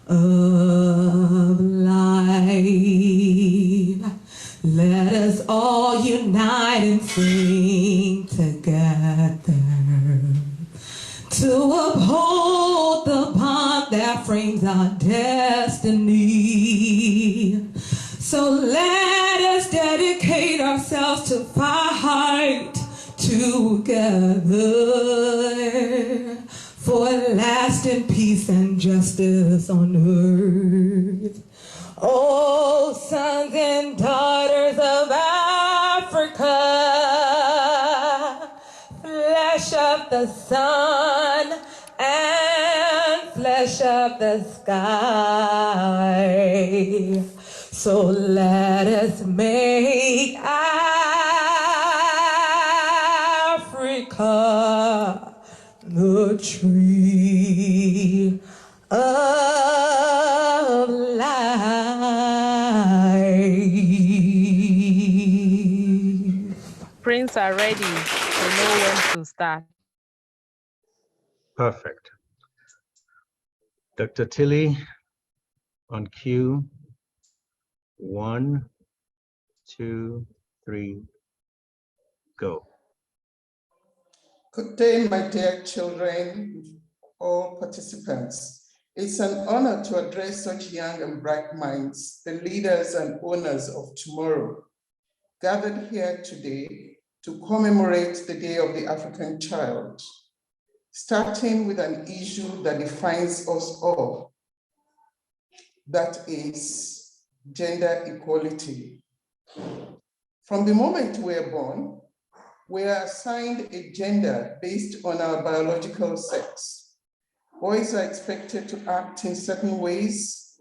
of life. Let us all unite and sing together to uphold the bond that frames our destiny. So let us dedicate ourselves to fight together for lasting peace and justice on earth. Oh, sons and daughters of Africa, flesh of the sun and flesh of the sky. So let us make Africa the tree of life. Prince are ready to know when to start. Perfect. Dr. Tilly, on cue. 1, 2, 3, go. Good day, my dear children, all participants. It's an honor to address such young and bright minds, the leaders and owners of tomorrow, gathered here today to commemorate the Day of the African Child, starting with an issue that defines us all, that is gender equality. From the moment we are born, we are assigned a gender based on our biological sex. Boys are expected to act in certain ways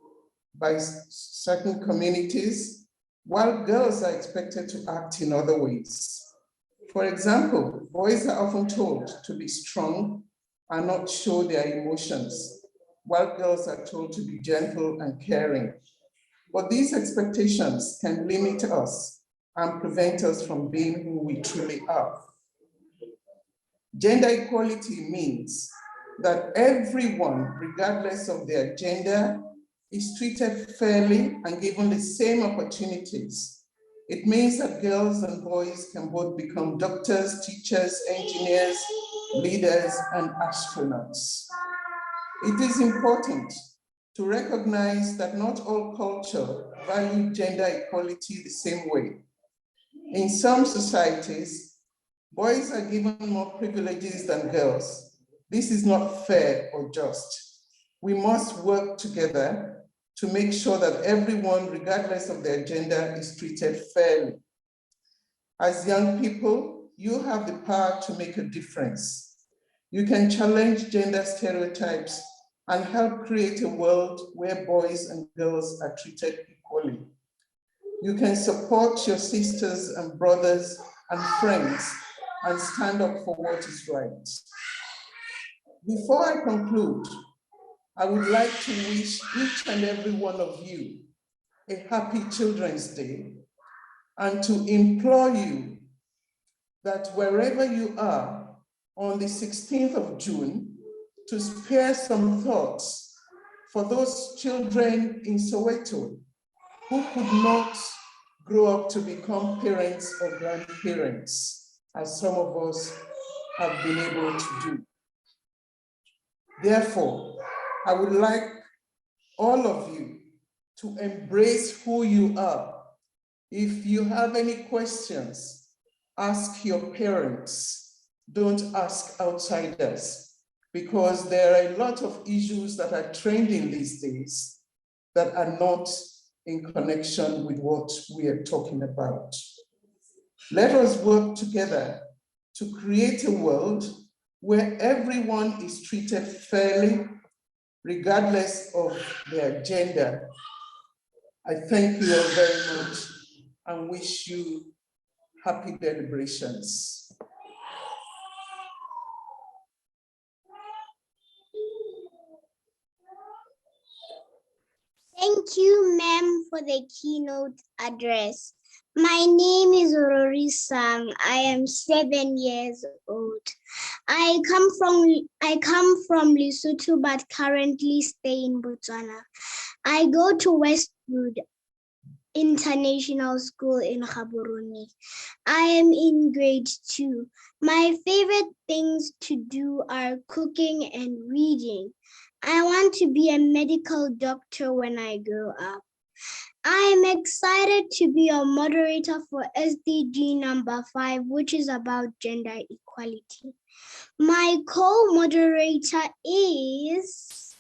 by certain communities, while girls are expected to act in other ways. For example, boys are often told to be strong and not show their emotions, while girls are told to be gentle and caring. But these expectations can limit us and prevent us from being who we truly are. Gender equality means that everyone, regardless of their gender, is treated fairly and given the same opportunities. It means that girls and boys can both become doctors, teachers, engineers, leaders, and astronauts. It is important to recognize that not all cultures value gender equality the same way. In some societies, boys are given more privileges than girls. This is not fair or just. We must work together to make sure that everyone, regardless of their gender, is treated fairly. As young people, you have the power to make a difference. You can challenge gender stereotypes and help create a world where boys and girls are treated equally. You can support your sisters and brothers and friends and stand up for what is right. Before I conclude, I would like to wish each and every one of you a happy Children's Day and to implore you that wherever you are on the 16th of June, to spare some thoughts for those children in Soweto who could not grow up to become parents or grandparents, as some of us have been able to do. Therefore, I would like all of you to embrace who you are. If you have any questions, ask your parents. Don't ask outsiders, because there are a lot of issues that are trending these days that are not in connection with what we are talking about. Let us work together to create a world where everyone is treated fairly, regardless of their gender. I thank you all very much and wish you happy deliberations. Thank you, ma'am, for the keynote address. My name is Rory Sang. I am 7 years old. I come from Lesotho, but currently stay in Botswana. I go to Westwood International School in Gaborone. I am in grade 2. My favorite things to do are cooking and reading. I want to be a medical doctor when I grow up. I am excited to be a moderator for SDG number 5, which is about gender equality. My co-moderator is...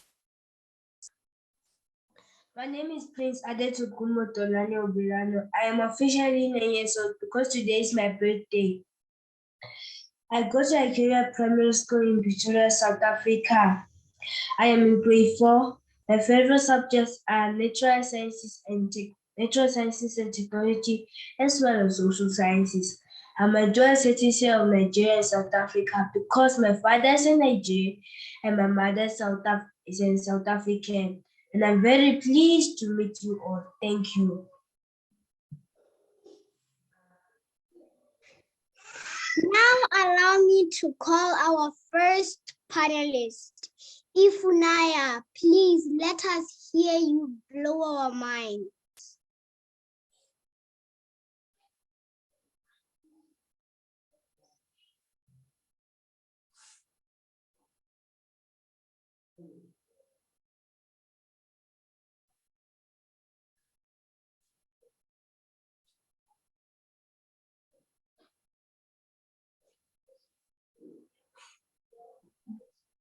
My name is Prince Adetukumo Tolani Obirano. I am officially 9 years old because today is my birthday. I go to Ikeria Primary School in Pretoria, South Africa. I am in grade 4. My favorite subjects are natural sciences and technology, as well as social sciences. I'm a dual citizen of Nigeria and South Africa because my father is in Nigeria and my mother is in South African. And I'm very pleased to meet you all. Thank you. Now allow me to call our first panelist. Ifunaya, please let us hear you blow our mind.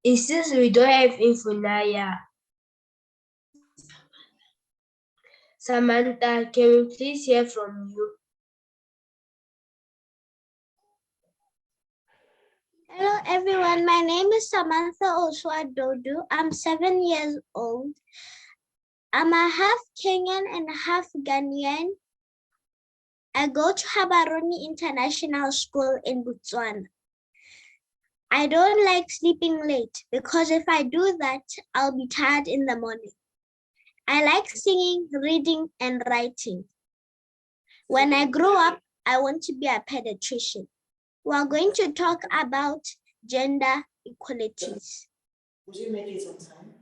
It seems we don't have Ifunaya. Samantha, can we please hear from you? Hello everyone, my name is Samantha Oswa Dodu. I'm 7 years old. I'm a half Kenyan and half Ghanaian. I go to Gaborone International School in Botswana. I don't like sleeping late because if I do that, I'll be tired in the morning. I like singing, reading, and writing. When I grow up, I want to be a pediatrician. We're going to talk about gender equalities. Would you make it on time?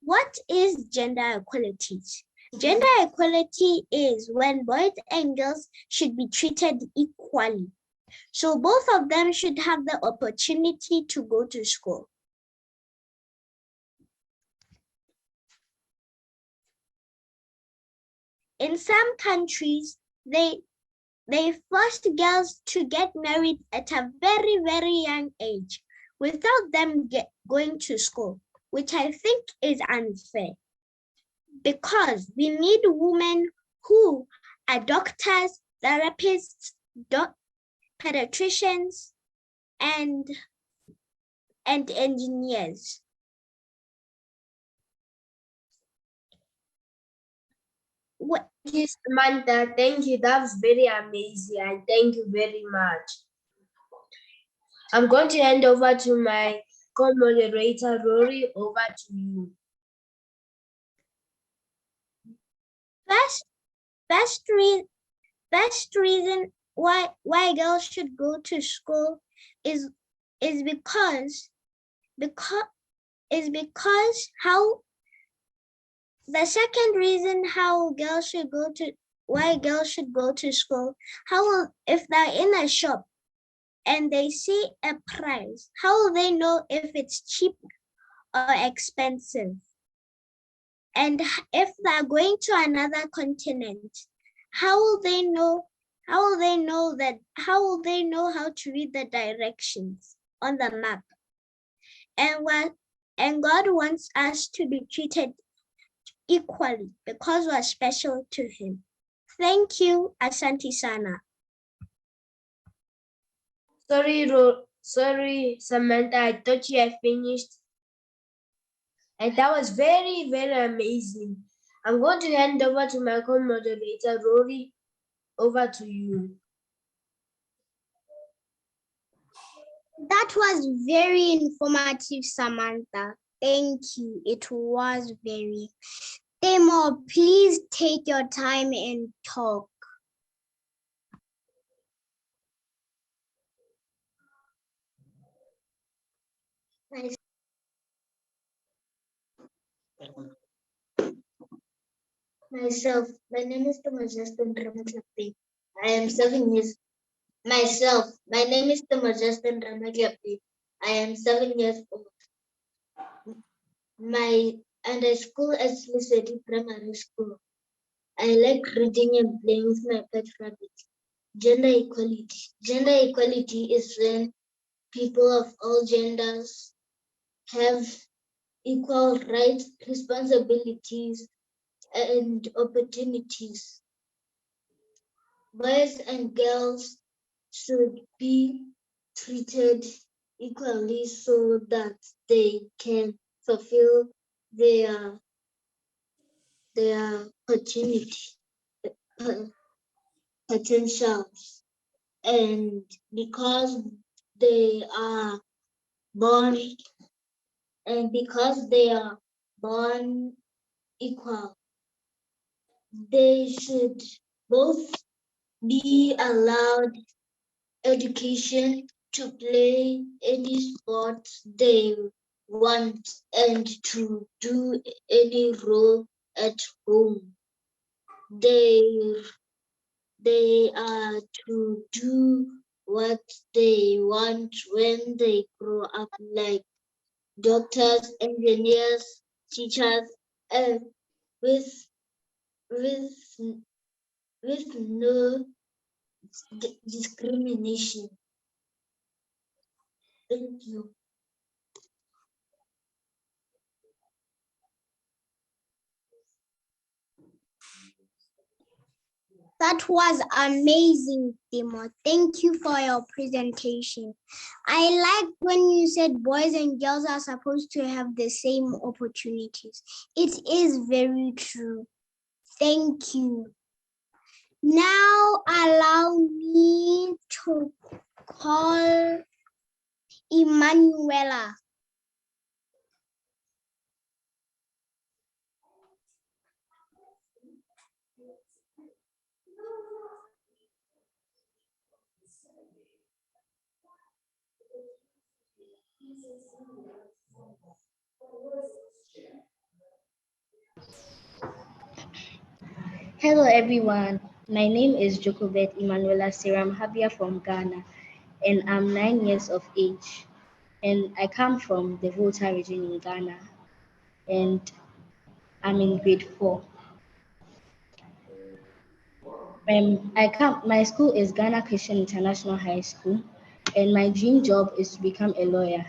What is gender equalities? Gender equality is when boys and girls should be treated equally. So both of them should have the opportunity to go to school. In some countries, they forced girls to get married at a very, very young age without them going to school, which I think is unfair. Because we need women who are doctors, therapists, pediatricians, and engineers. Thank you, Samantha. Thank you. That was very amazing. And thank you very much. I'm going to hand over to my co-moderator, Rory. Over to you. Best reason why girls should go to school is because how the second reason why girls should go to school, if they're in a shop and they see a price, how will they know if it's cheap or expensive? And if they're going to another continent, how will they know how to read the directions on the map? And God wants us to be treated equally because we're special to him. Thank you, Asante Sana. Sorry, Samantha. I thought you had finished. And that was very, very amazing. I'm going to hand over to my co-moderator, Rory. Over to you. That was very informative, Samantha. Thank you. It was very. Temo, please take your time and talk. Myself, my name is Justin Ramaklapi. I am 7 years. Myself, my name is Justin Ramaklapi. I am 7 years old. I school at Soweto Primary School. I like reading and playing with my pet rabbit. Gender equality. Gender equality is when people of all genders have equal rights, responsibilities, and opportunities. Boys and girls should be treated equally so that they can fulfill their opportunity, potentials, and because they are born born equal, they should both be allowed education to play any sport they want and to do any role at home. They are to do what they want when they grow up, like doctors, engineers, teachers, and with with with no discrimination. Thank you. That was amazing, Timo. Thank you for your presentation. I like when you said boys and girls are supposed to have the same opportunities. It is very true. Thank you. Now allow me to call Emanuela. Hello everyone, my name is Jokobet Emanuela Siram Habia from Ghana, and I'm 9 years of age, and I come from the Volta region in Ghana, and I'm in grade 4. My school is Ghana Christian International High School, and my dream job is to become a lawyer.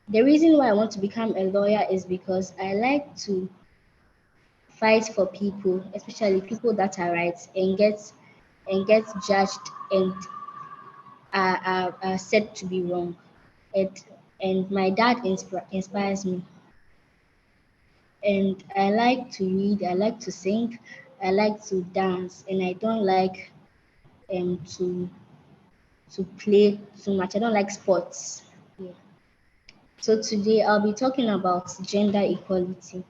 The reason why I want to become a lawyer is because I like to fight for people, especially people that are right, and get judged and are said to be wrong. And my dad inspires me. And I like to read, I like to sing, I like to dance, and I don't like to play too much. I don't like sports. Yeah. So today I'll be talking about gender equality.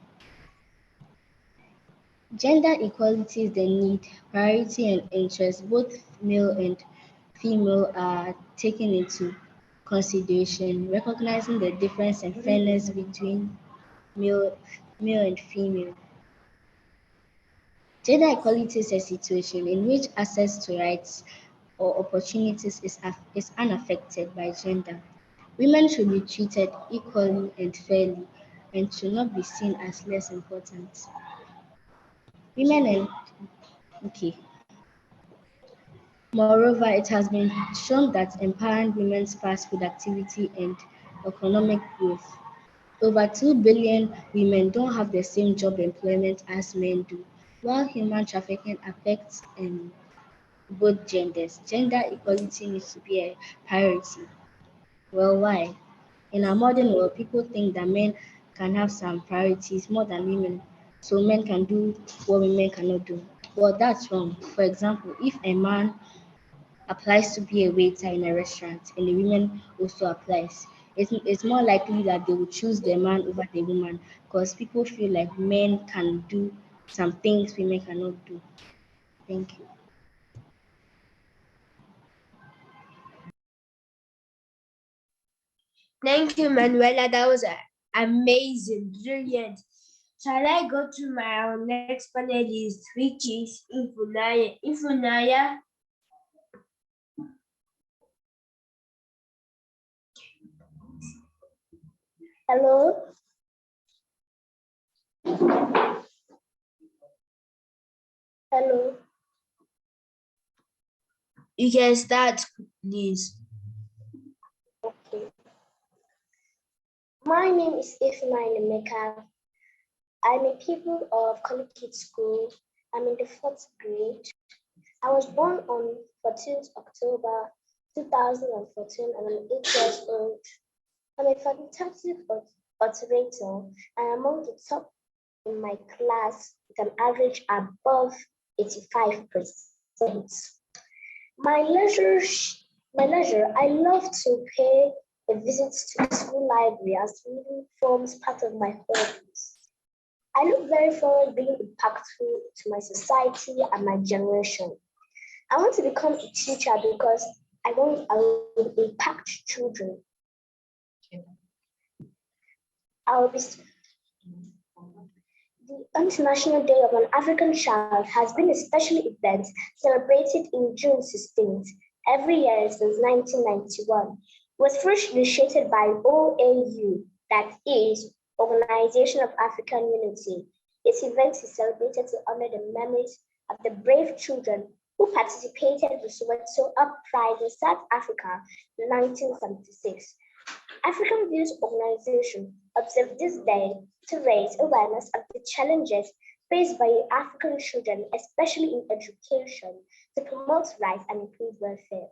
Gender equality is the need, priority, and interest. Both male and female are taken into consideration, recognizing the difference and fairness between male and female. Gender equality is a situation in which access to rights or opportunities is unaffected by gender. Women should be treated equally and fairly and should not be seen as less important. Women and okay. Moreover, it has been shown that empowering women spurs productivity and economic growth. Over 2 billion women don't have the same job employment as men do, while human trafficking affects both genders. Gender equality needs to be a priority. Well, why? In our modern world, people think that men can have some priorities more than women, so men can do what women cannot do. Well, that's wrong. For example, if a man applies to be a waiter in a restaurant and the woman also applies, it's more likely that they will choose the man over the woman because people feel like men can do some things women cannot do. Thank you. Thank you, Manuela. That was amazing, brilliant. Shall I go to my next panelist, which is Ifunaya? Ifunaya. Hello. Hello. You can start, please. Okay. My name is Ifunaya Nemeka. I'm a pupil of Collegiate School. I'm in the 4th grade. I was born on 14th October 2014 and I'm 8 years old. I'm a facultative observator and among the top in my class with an average above 85%. My leisure, I love to pay a visit to the school library as reading forms part of my hobbies. I look very forward to being impactful to my society and my generation. I want to become a teacher because I will impact children. The International Day of an African Child has been a special event celebrated in June 16th every year since 1991. It was first initiated by OAU, that is, Organization of African Unity. This event is celebrated to honor the memories of the brave children who participated in the Soweto Uprising in South Africa in 1976. African Youth Organization observed this day to raise awareness of the challenges faced by African children, especially in education, to promote rights and improve welfare.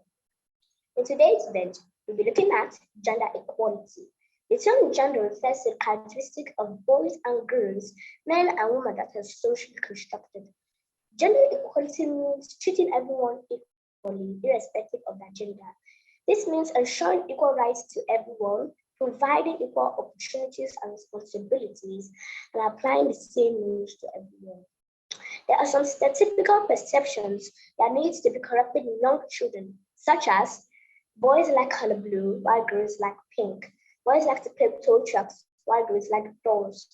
In today's event, we'll be looking at gender equality. The term gender refers to the characteristic of boys and girls, men and women that are socially constructed. Gender equality means treating everyone equally, irrespective of their gender. This means ensuring equal rights to everyone, providing equal opportunities and responsibilities, and applying the same rules to everyone. There are some stereotypical perceptions that need to be corrected in young children, such as boys like color blue, while girls like pink. Boys like to play toy trucks, while girls like dolls.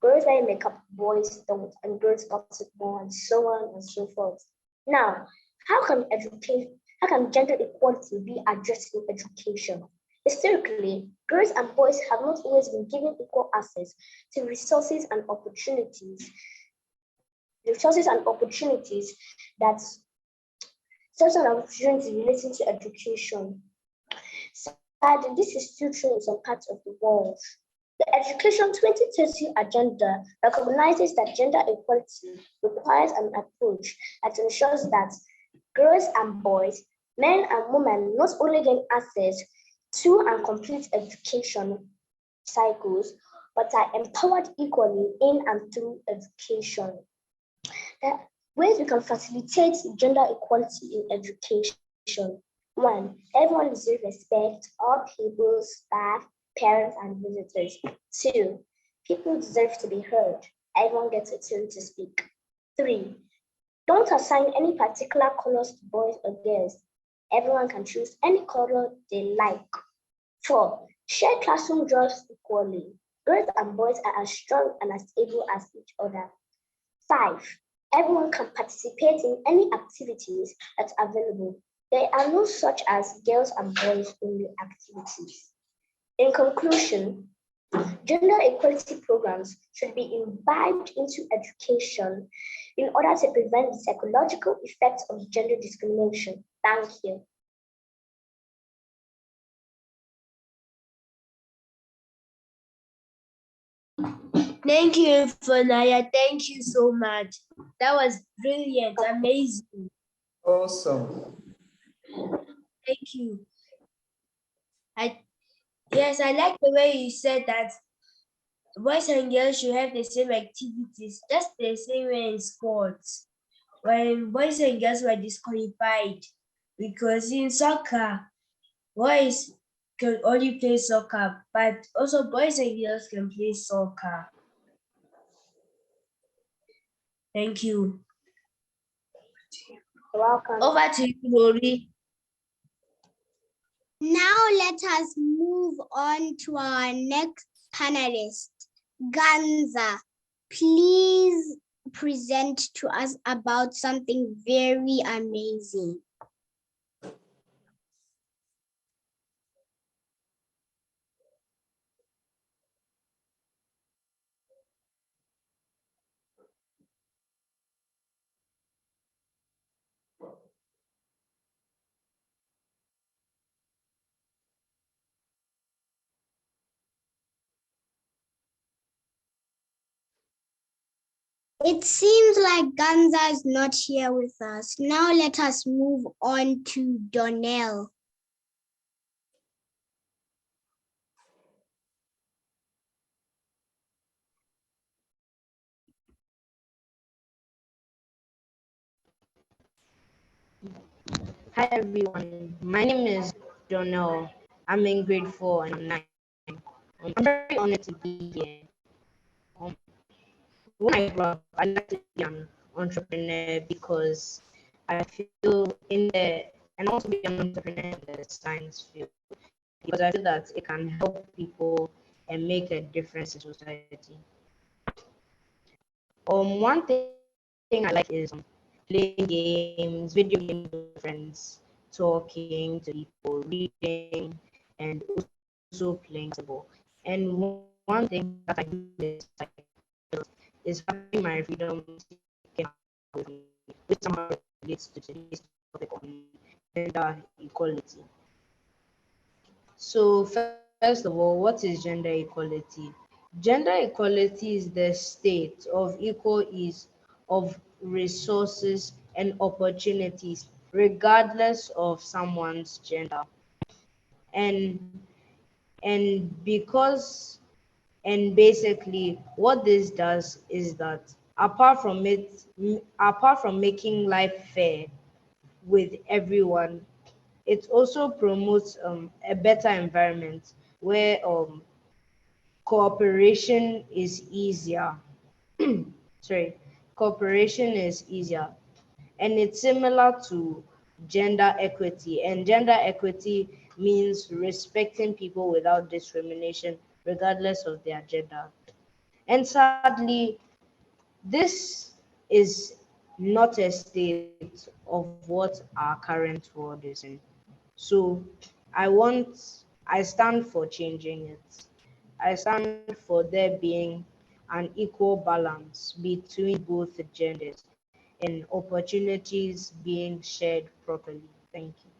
Girls wear makeup, boys don't, and girls gossip more, and so on and so forth. Now, how can gender equality be addressed in education? Historically, girls and boys have not always been given equal access to resources and opportunities. Certain opportunities relating to education. Sadly, this is still true in some parts of the world. The Education 2030 agenda recognizes that gender equality requires an approach that ensures that girls and boys, men and women not only gain access to and complete education cycles, but are empowered equally in and through education. The ways we can facilitate gender equality in education. 1. Everyone deserves respect, all people, staff, parents, and visitors. 2. People deserve to be heard. Everyone gets a turn to speak. 3. Don't assign any particular colors to boys or girls. Everyone can choose any color they like. 4. Share classroom jobs equally. Girls and boys are as strong and as able as each other. 5. Everyone can participate in any activities that's available. There are no such as girls and boys only activities. In conclusion, gender equality programs should be imbibed into education in order to prevent the psychological effects of gender discrimination. Thank you. Thank you, Funaya. Thank you so much. That was brilliant, amazing. Awesome. Thank you. Yes, I like the way you said that boys and girls should have the same activities, just the same way in sports. When boys and girls were disqualified, because in soccer, boys can only play soccer, but also boys and girls can play soccer. Thank you. You're welcome. Over to you, Rory. Now let us move on to our next panelist, Ganza. please present to us about something very amazing. It seems like Ganza is not here with us. Now let us move on to Donnell. Hi everyone, my name is Donnell. I'm in grade 4 and I'm 9. I'm very honored to be here. Um, when I grow up, I like to be an entrepreneur because I feel in the and I want to be an entrepreneur in the science field because I feel that it can help people and make a difference in society. One thing I like is playing games, video games with friends, talking to people, reading, and also playing football. And one thing that I do is having my freedom taken away from me, which somehow relates to today's topic on gender equality. So first of all, what is gender equality? Gender equality is the state of equal ease of resources and opportunities regardless of someone's gender. And and because and basically what this does is that apart from making life fair with everyone, it also promotes a better environment where cooperation is easier. Sorry, cooperation is easier, and it's similar to gender equity. And gender equity means respecting people without discrimination, regardless of their gender. And sadly, this is not a state of what our current world is in. So I stand for changing it. I stand for there being an equal balance between both genders and opportunities being shared properly. Thank you.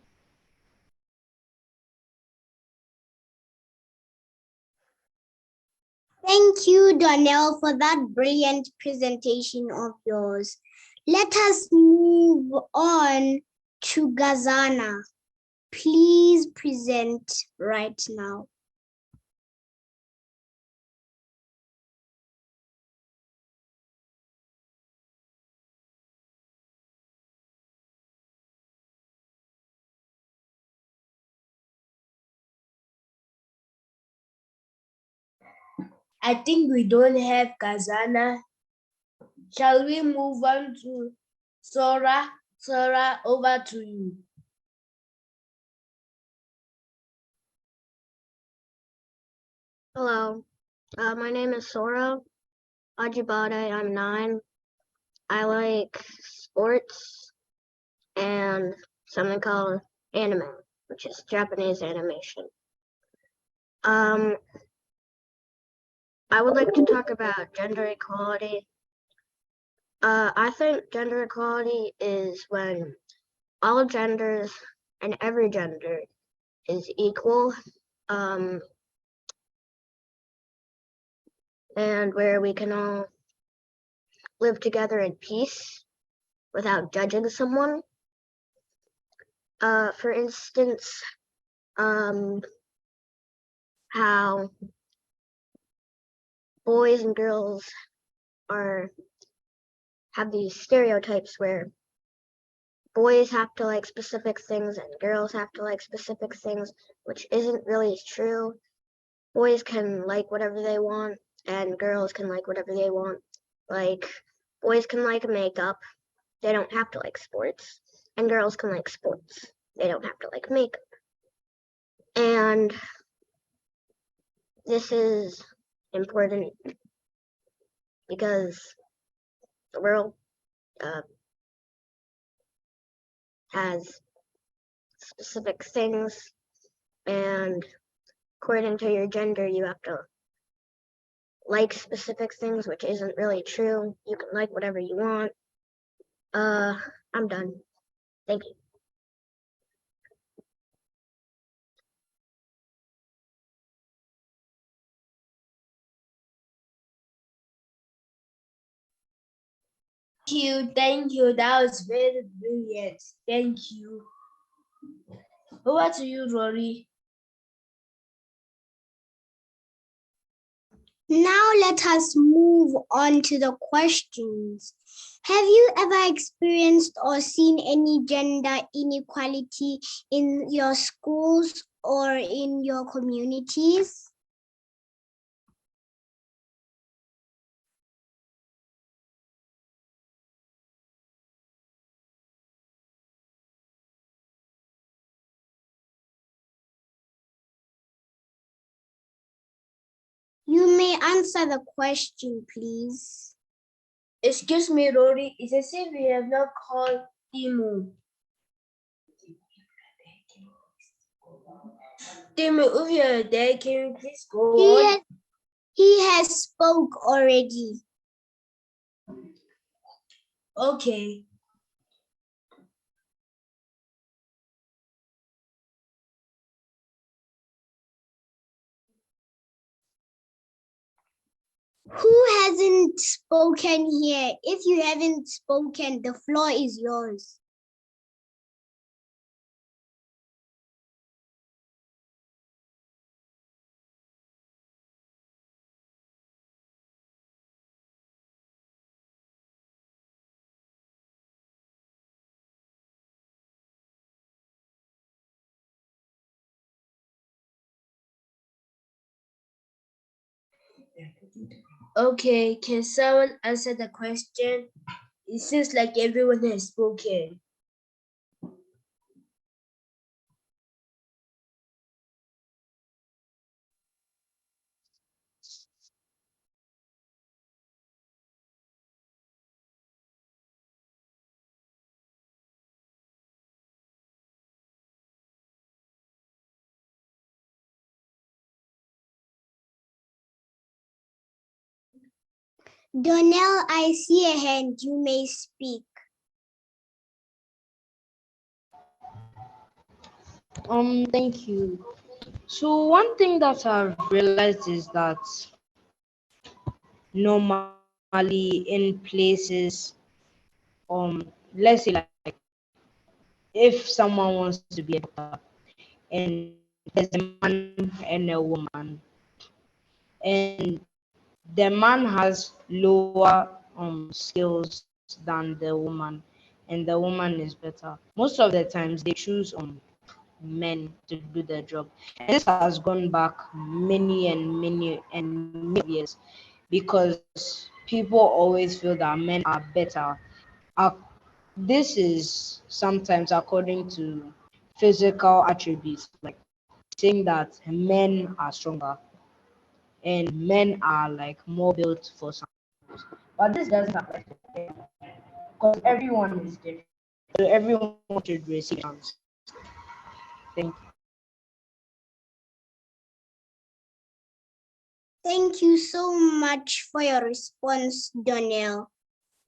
Thank you, Donnell, for that brilliant presentation of yours. Let us move on to Gazana. Please present right now. I think we don't have Kazana. Shall we move on to Sora? Sora, over to you. Hello, my name is Sora Ajibade. I'm 9. I like sports and something called anime, which is Japanese animation. I would like to talk about gender equality. I think gender equality is when all genders and every gender is equal, and where we can all live together in peace without judging someone. For instance, how boys and girls have these stereotypes where boys have to like specific things and girls have to like specific things, which isn't really true. Boys can like whatever they want and girls can like whatever they want. Like boys can like makeup, they don't have to like sports, and girls can like sports, they don't have to like makeup. And this is important because the world has specific things, and according to your gender, you have to like specific things, which isn't really true. You can like whatever you want. I'm done. Thank you. Thank you. That was very brilliant. Thank you. Over to you, Rory. Now let us move on to the questions. Have you ever experienced or seen any gender inequality in your schools or in your communities? You may answer the question, please. Excuse me, Rory. It's as if we have not called Timu. Timu, if you're there, can you please go on? He has spoke already. Okay. Who hasn't spoken here? If you haven't spoken, the floor is yours. Okay, can someone answer the question? It seems like everyone has spoken. Donnell, I see a hand. You may speak. Thank you. So one thing that I've realized is that normally in places, let's say like if someone wants to be a doctor and there's a man and a woman, and the man has lower skills than the woman, and the woman is better. Most of the times they choose men to do the job. And this has gone back many years because people always feel that men are better. Uh, this is sometimes according to physical attributes, like saying that men are stronger and men are like more built for some. But this doesn't apply to everyone because everyone is different. So everyone should receive a chance. Thank you. Thank you so much for your response, Donnell.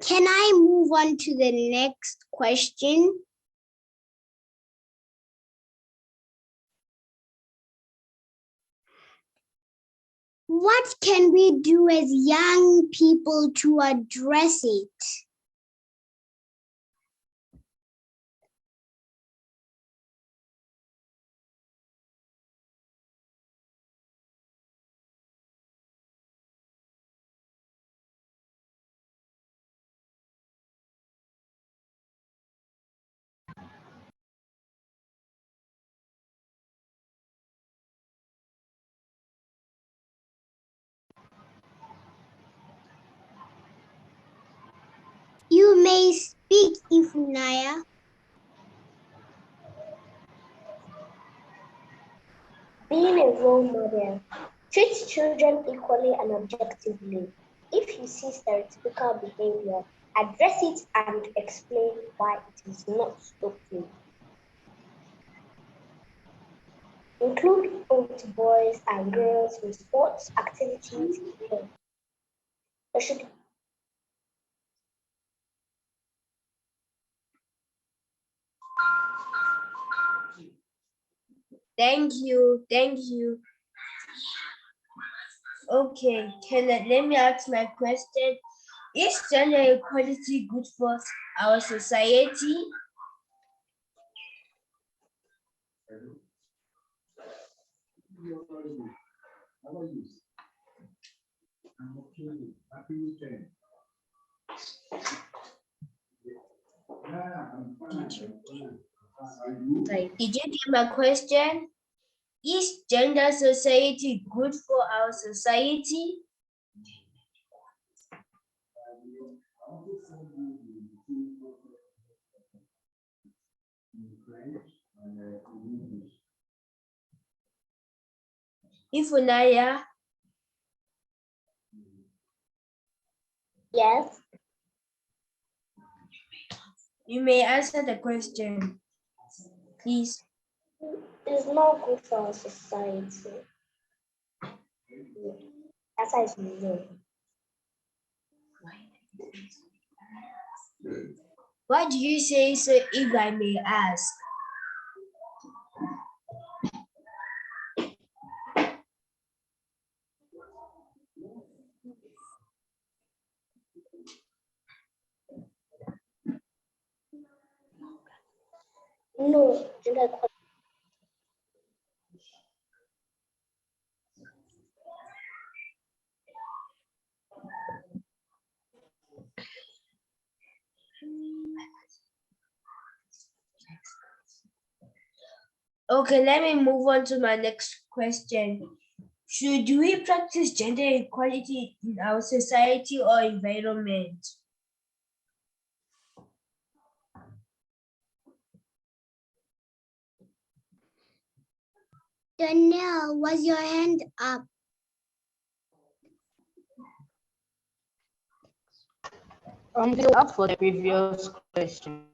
Can I move on to the next question? What can we do as young people to address it? You may speak, Ifunaya. Being a role model. Treat children equally and objectively. If you see stereotypical behavior, address it and explain why it is not okay. Include both boys and girls in sports activities. There should Thank you. Thank you. Okay, Kenneth, let me ask my question. Is gender equality good for our society? Did you get my question? Is gender society good for our society? Ifunaya, yes. you may answer the question, please. It's not good for our society. That's how it's known. Why do you say so, if I may ask? No, gender equality. Okay, let me move on to my next question. Should we practice gender equality in our society or environment? Danielle, was your hand up? Fill up for the previous question.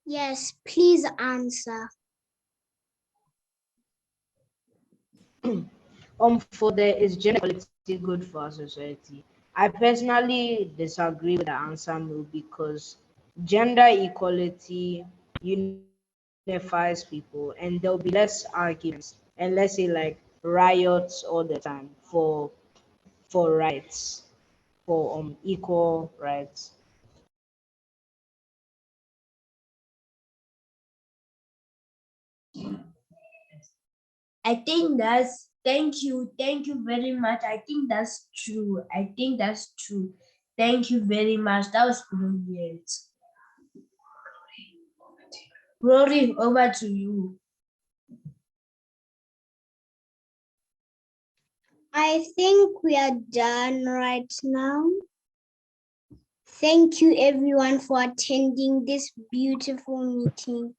Yes, please answer. For the is gender equality good for our society? I personally disagree with the answer no, because gender equality unifies people and there'll be less arguments and let's say like riots all the time for rights, for equal rights. I think thank you very much. I think that's true. Thank you very much. That was brilliant. Rory, over to you. I think we are done right now. Thank you everyone for attending this beautiful meeting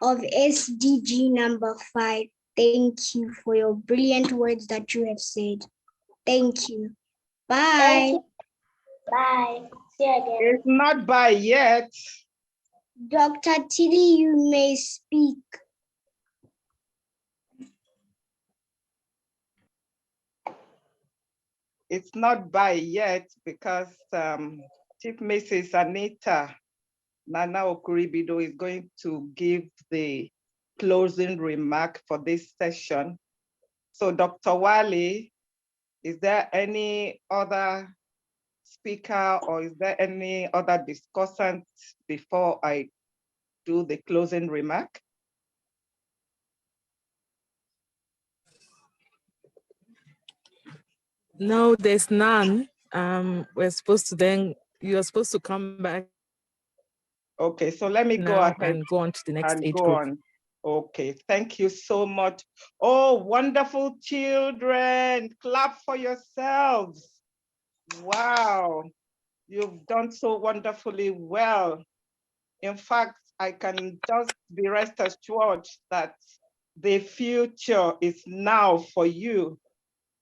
of SDG number 5. Thank you for your brilliant words that you have said. Thank you. Bye. Thank you. Bye. See you again. It's not by yet. Dr. Tilly, you may speak. It's not by yet because Chief Mrs. Anita Nana Okuribido is going to give the closing remark for this session. So Dr. Wale, is there any other speaker or is there any other discussant before I do the closing remark? No, there's none. You're supposed to come back. Okay, so let me go Now ahead and go on to the next and age go group. on. Okay, thank you so much. Oh, wonderful children, clap for yourselves. Wow, you've done so wonderfully well. In fact, I can just be rest assured that the future is now for you.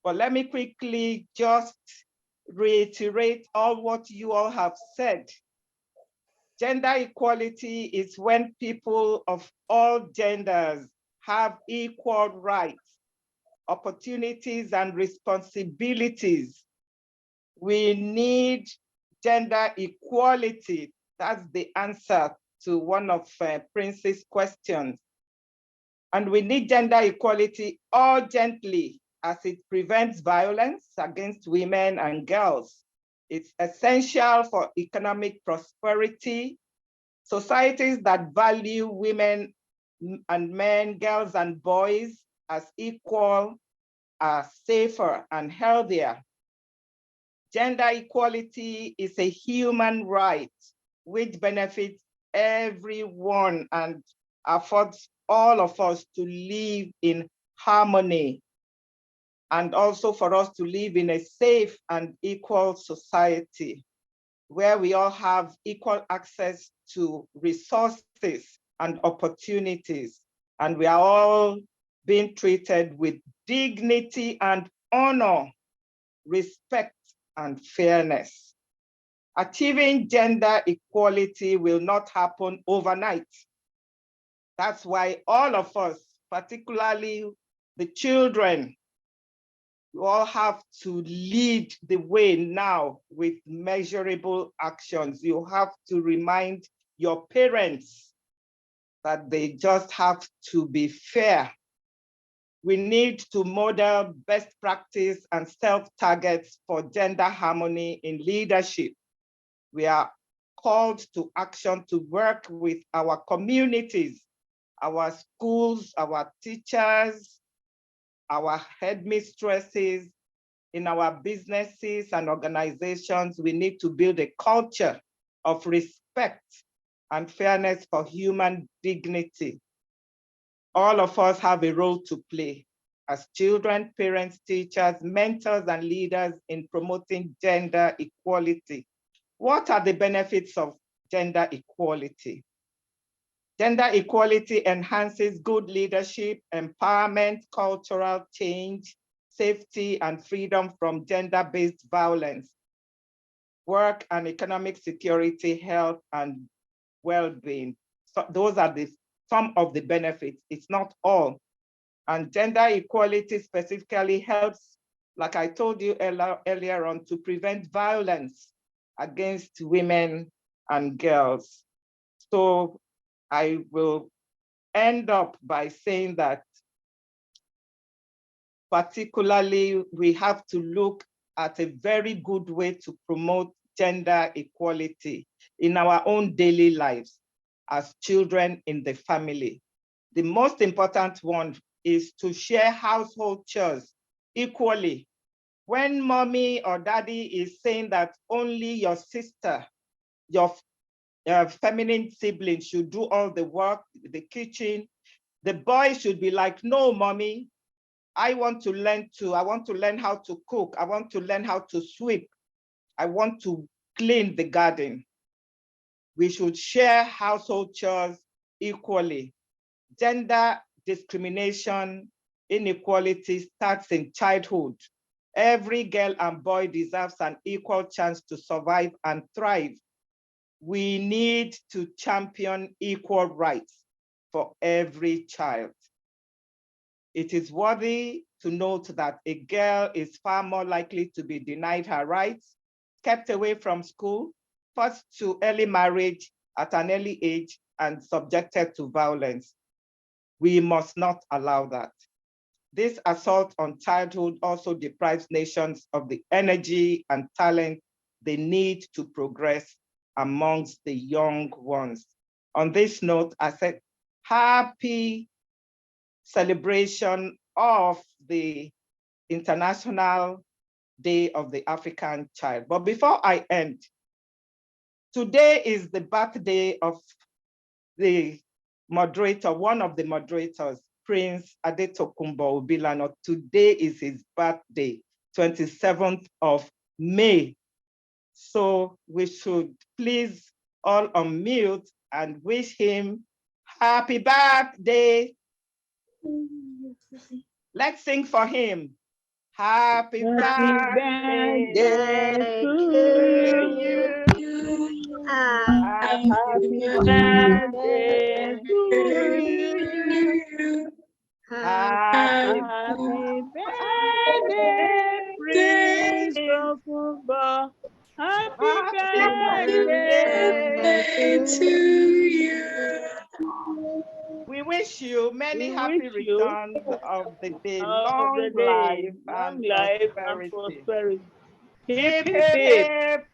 But let me quickly just reiterate all what you all have said. Gender equality is when people of all genders have equal rights, opportunities, and responsibilities. We need gender equality. That's the answer to one of Prince's questions. And we need gender equality urgently as it prevents violence against women and girls. It's essential for economic prosperity. Societies that value women and men, girls and boys as equal are safer and healthier. Gender equality is a human right which benefits everyone and affords all of us to live in harmony, and also for us to live in a safe and equal society where we all have equal access to resources and opportunities, and we are all being treated with dignity and honor, respect and fairness. Achieving gender equality will not happen overnight. That's why all of us, particularly the children, you all have to lead the way now with measurable actions. You have to remind your parents that they just have to be fair. We need to model best practice and self-targets for gender harmony in leadership. We are called to action to work with our communities, our schools, our teachers, our headmistresses, in our businesses and organizations. We need to build a culture of respect and fairness for human dignity. All of us have a role to play as children, parents, teachers, mentors, and leaders in promoting gender equality. What are the benefits of gender equality? Gender equality enhances good leadership, empowerment, cultural change, safety and freedom from gender-based violence, work and economic security, health and well-being. So those are some of the benefits. It's not all. And gender equality specifically helps, like I told you earlier on, to prevent violence against women and girls. So I will end up by saying that particularly we have to look at a very good way to promote gender equality in our own daily lives as children in the family. The most important one is to share household chores equally. When mommy or daddy is saying that only your sister, your feminine sibling should do all the work, the kitchen, the boy should be like, no, mommy, I want to learn how to cook. I want to learn how to sweep. I want to clean the garden. We should share household chores equally. Gender discrimination, inequality starts in childhood. Every girl and boy deserves an equal chance to survive and thrive. We need to champion equal rights for every child. It is worthy to note that a girl is far more likely to be denied her rights, kept away from school, forced to early marriage at an early age, and subjected to violence. We must not allow that. This assault on childhood also deprives nations of the energy and talent they need to progress amongst the young ones. On this note, I said, happy celebration of the International Day of the African Child. But before I end, today is the birthday of the moderator, one of the moderators, Prince Adetokunbo Obilano. Today is his birthday, 27th of May. So we should please all unmute and wish him happy birthday. Let's sing for him. Happy birthday Birthday to to you. you. Happy birthday to you. Happy Happy birthday, Prince birthday. of Uba. Happy Happy birthday. birthday. To you. We wish you We many wish happy you returns of the day, of long the day, life long and life and prosperity. prosperity. Hip, Hip, hip, hip, hip. hip.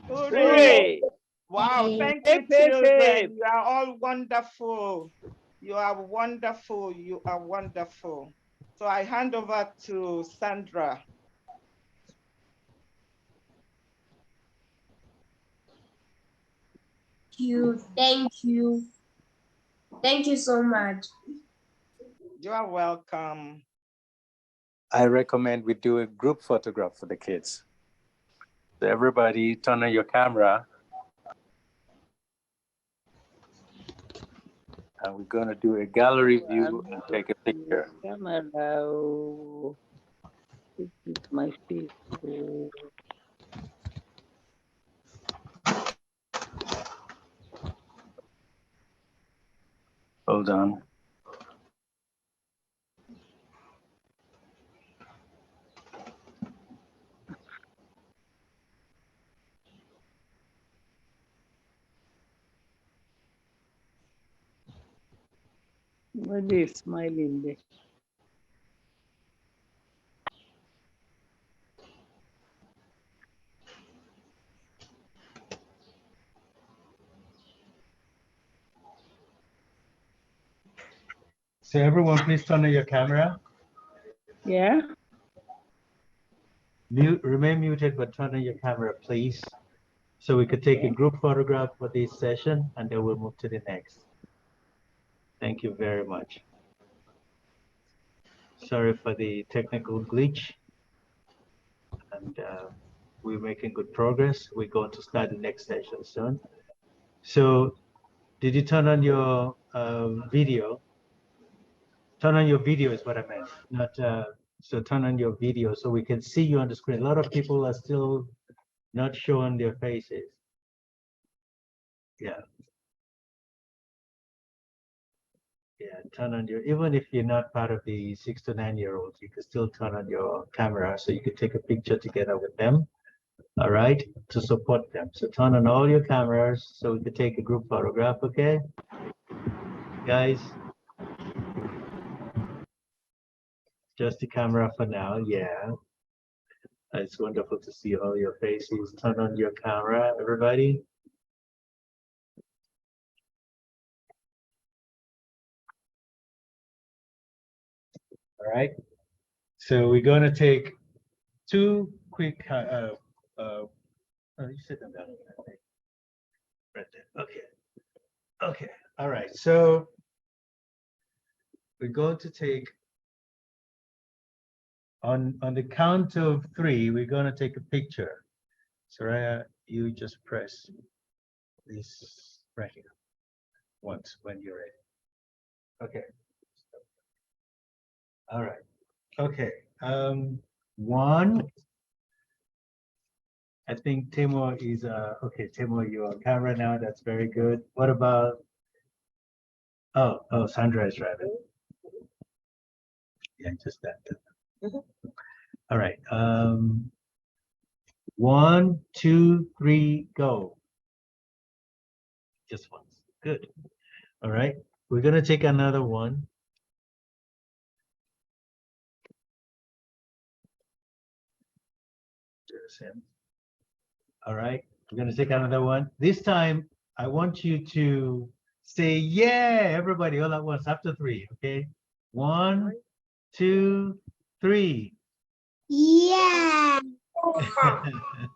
Hooray. Hooray. Wow, thank Hip, you, hip, hip. children. You are all wonderful. You are wonderful. You are wonderful. So I hand over to Sandra. Thank you. Thank you so much. You are welcome. I recommend we do a group photograph for the kids. So everybody turn on your camera. And we're going to do a gallery view and take a picture. Camera. This is my face. Hold on. What is smiling there? So everyone, please turn on your camera. Yeah. Remain muted, but turn on your camera, please. So we could take a group photograph for this session, and then we'll move to the next. Thank you very much. Sorry for the technical glitch. And we're making good progress. We're going to start the next session soon. So did you turn on your video? Turn on your video is what I meant. Not so turn on your video so we can see you on the screen. A lot of people are still not showing their faces. Yeah. Yeah, turn on your, even if you're not part of the 6 to 9 year olds, you can still turn on your camera so you can take a picture together with them. All right, to support them. So turn on all your cameras so we can take a group photograph, okay? Guys, just the camera for now, yeah. It's wonderful to see all your faces. Turn on your camera, everybody. All right, so we're gonna take two quick, oh, you sit them down. Right there, okay. Okay, all right, so we're going to take, on the count of 3, we're going to take a picture. Soraya, you just press this right here once when you're ready. Okay. All right. Okay. 1. I think Timur is okay. Timur, you're on camera now. That's very good. What about? Oh, Sandra is driving. Yeah, just that. All right. 1, 2, 3, go. Just once. Good. All right. We're gonna take another one. All right. We're gonna take another one. This time, I want you to say yeah, everybody, all at once after 3. Okay. 1, 2, 3. Yeah.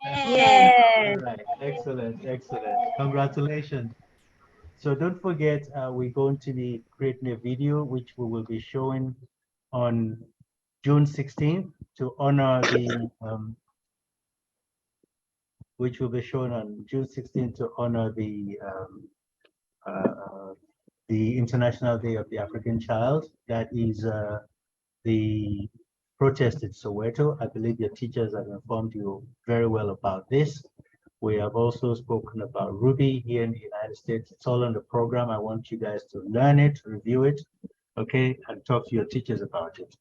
Yeah. All right, excellent, excellent. Congratulations. So don't forget, we're going to be creating a video which we will be showing on June 16th to honor the, which will be shown on June 16th to honor the the International Day of the African Child. That is the protest in Soweto. I believe your teachers have informed you very well about this. We have also spoken about Ruby here in the United States. It's all on the program. I want you guys to learn it, review it, okay, and talk to your teachers about it.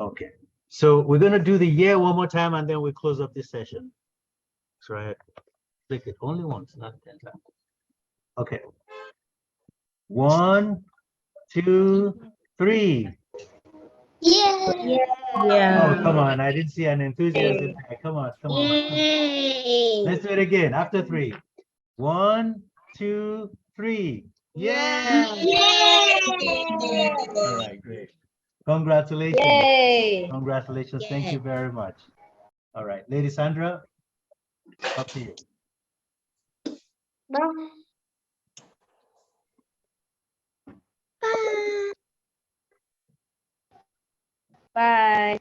Okay, so we're gonna do the year one more time and then we close up this session. So I click it only once, not 10 times. Okay. 1, 2, 3. Yeah. Oh, come on. I didn't see an enthusiasm there. Come on, come on. Let's do it again. After 3. 1, 2, 3. Yeah. All right, great. Congratulations. Yay. Congratulations. Thank you very much. All right, Lady Sandra, up to you. Bye.